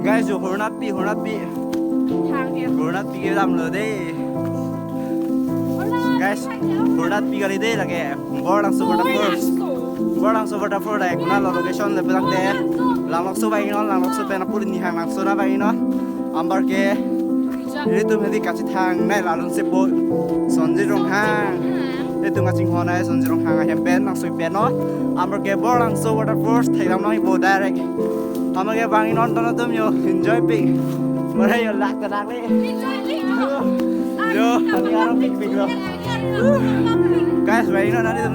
Guys, you not be. Not be làm lừa đi. Guys, not be cái đây là cái Borlangso Waterfall này cũng là location là bên đây. Borlangso bay nó, Borlangso bên nó pulin hàng Borlangso na bay nó. Ambar ke. Ini tu mesti kasih thang này là luôn sepo. Sonji rong hang. Ini tu ngasih hoa này sonji rong hang yang ben langsung ben nó. Ambar ke Borlangso Waterfall thay làm nó ibu direct. Ambar ke bangin on tu tu yo enjoy big. Mana yo lak terak ni. Yo, kami orang big lo. Guys, bay nó nanti tu.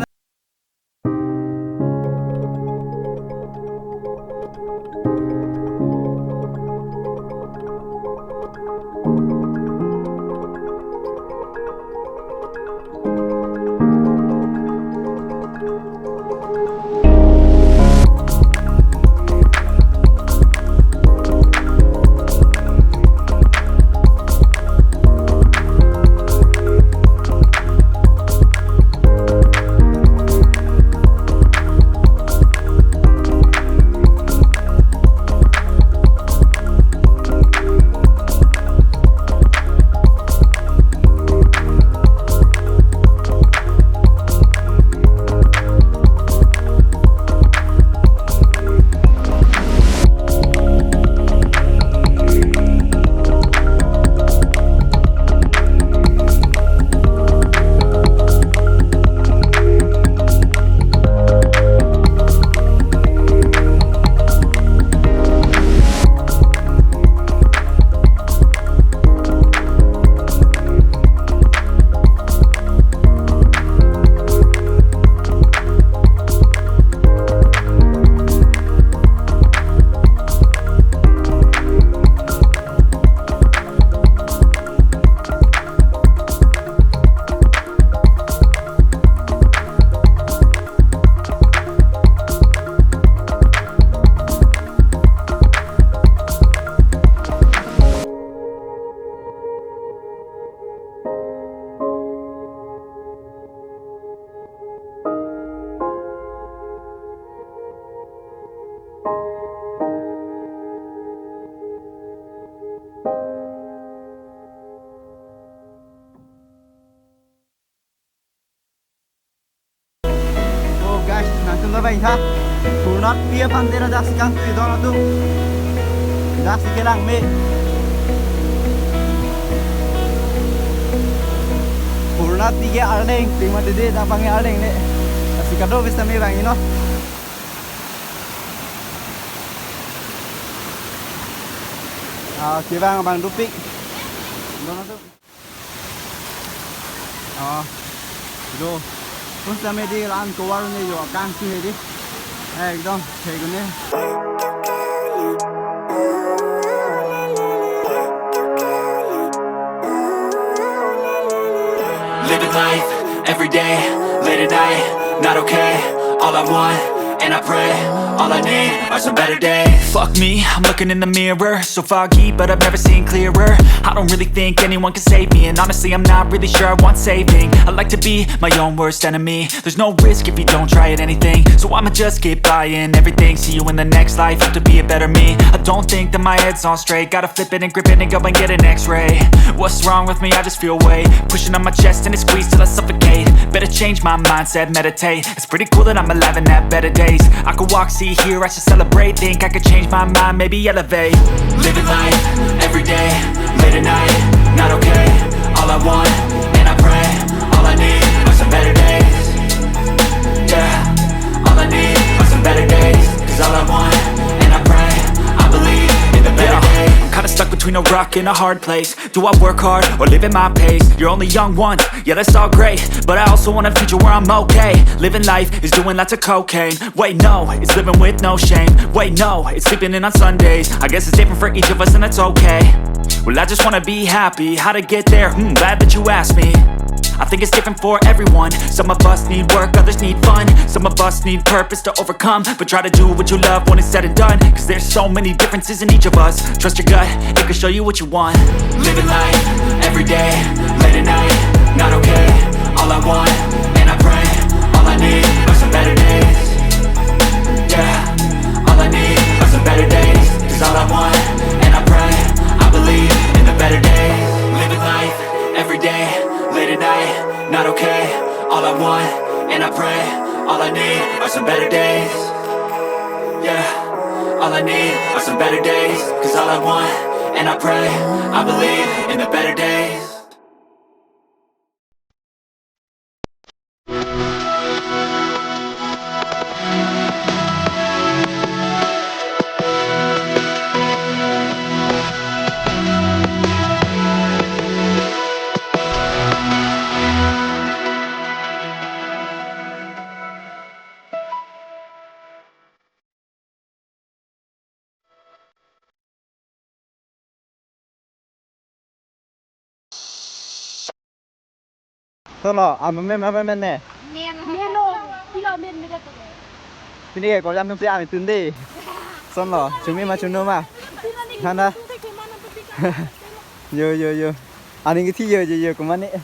Tunggu baik ha. Punat pia pandera dah sekarang tu doang tu. Dah sekarang me. Punat tiga arleng, tinggal dede dah panggil arleng le. Sekarang tu bisa me bang, you know. Kita bang bang dupik. Doang tu. Itu. Terus sampai di lan keluar ni juga kan sih ni, ekdom kayak gini. Living life every day, late at night, not okay. All I want, and I pray, all I need are some better days. Fuck me, I'm looking in the mirror, so foggy, but I've never seen clearer. I don't really think anyone can save me, and honestly I'm not really sure I want saving. I like to be my own worst enemy. There's no risk if you don't try at anything, so I'ma just keep buying everything. See you in the next life, have to be a better me. I don't think that my head's on straight, gotta flip it and grip it and go and get an x-ray. What's wrong with me? I just feel weight pushing on my chest and it squeezes till I suffocate. Better change my mindset, meditate. It's pretty cool that I'm alive and have better days. I could walk, see, hear, I should celebrate. Think I could change my mind, maybe elevate. Living life, every day, late at night, not okay. All I want, and I pray, all I need are some better days. Yeah, all I need are some better days. Cause all I want, and I pray, I believe in the better days. I'm kinda stuck between a rock and a hard place. Do I work hard or live at my pace? You're only young once, yeah that's all great, but I also want a future where I'm okay. Living life is doing lots of cocaine. Wait no, it's living with no shame. Wait no, it's sleeping in on Sundays. I guess it's different for each of us and that's okay. Well I just wanna be happy, how to get there? Glad that you asked me. I think it's different for everyone. Some of us need work, others need fun. Some of us need purpose to overcome. But try to do what you love when it's said and done. Cause there's so many differences in each of us. Trust your gut, it can show you what you want. Living life, every day, late at night, not okay. All I want, and I pray, all I need are some better days. Yeah, all I need are some better days. Cause all I want, some better days. Cause all I want, and I pray, I believe in the better days. Thôi à mà men nè bên đây có làm gì ăn từng đi xong rồi chúng nó mà hắn đó yo anh cái thi giờ của mình ấy